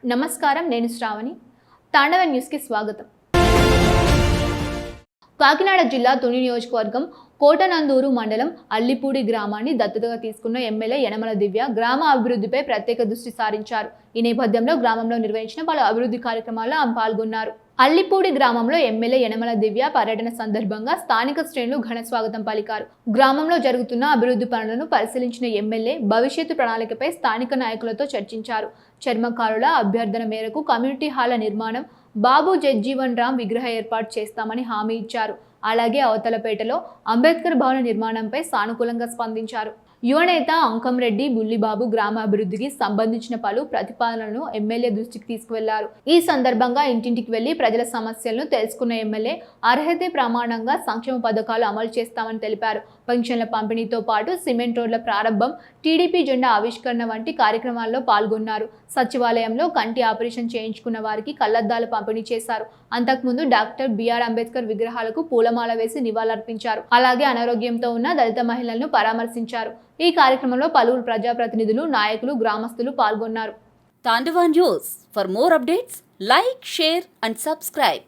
నమస్కారం, నేను శ్రావణి. తాండవ న్యూస్కి స్వాగతం. కాకినాడ జిల్లా తుని నియోజకవర్గం కోటనందూరు మండలం అల్లిపూడి గ్రామాన్ని దత్తతగా తీసుకున్న ఎమ్మెల్యే యనమల దివ్య గ్రామ అభివృద్ధిపై ప్రత్యేక దృష్టి సారించారు. ఈ నేపథ్యంలో గ్రామంలో నిర్వహించిన పలు అభివృద్ధి కార్యక్రమాల్లో ఆమె పాల్గొన్నారు. అల్లిపూడి గ్రామంలో ఎమ్మెల్యే యనమల దివ్య పర్యటన సందర్భంగా స్థానిక శ్రేణులు ఘన స్వాగతం పలికారు. గ్రామంలో జరుగుతున్న అభివృద్ధి పనులను పరిశీలించిన ఎమ్మెల్యే భవిష్యత్తు ప్రణాళికపై స్థానిక నాయకులతో చర్చించారు. చర్మకారుల అభ్యర్థన మేరకు కమ్యూనిటీ హాల నిర్మాణం, బాబు జగ్జీవన్ రామ్ విగ్రహ ఏర్పాటు చేస్తామని హామీ ఇచ్చారు. అలాగే అవతలపేటలో అంబేద్కర్ భవన నిర్మాణంపై సానుకూలంగా స్పందించారు. యువనేత అంకంరెడ్డి బుల్లిబాబు గ్రామ అభివృద్ధికి సంబంధించిన పలు ప్రతిపాదనలను ఎమ్మెల్యే దృష్టికి తీసుకువెళ్లారు. ఈ సందర్భంగా ఇంటింటికి వెళ్లి ప్రజల సమస్యలను తెలుసుకున్న ఎమ్మెల్యే అర్హతే ప్రమాణంగా సంక్షేమ పథకాలు అమలు చేస్తామని తెలిపారు. పెన్షన్ల పంపిణీతో పాటు సిమెంట్ రోడ్ల ప్రారంభం, టీడీపీ జెండా ఆవిష్కరణ వంటి కార్యక్రమాల్లో పాల్గొన్నారు. సచివాలయంలో కంటి ఆపరేషన్ చేయించుకున్న వారికి కళ్లద్దాలు పంపిణీ చేశారు. అంతకుముందు డాక్టర్ బిఆర్ అంబేద్కర్ విగ్రహాలకు పూలమాల వేసి నివాళులర్పించారు. అలాగే అనారోగ్యంతో ఉన్న దళిత మహిళలను పరామర్శించారు. ఈ కార్యక్రమంలో పలువురు ప్రజాప్రతినిధులు, నాయకులు, గ్రామస్తులు పాల్గొన్నారు. Tandava news. For more updates, like, share and subscribe.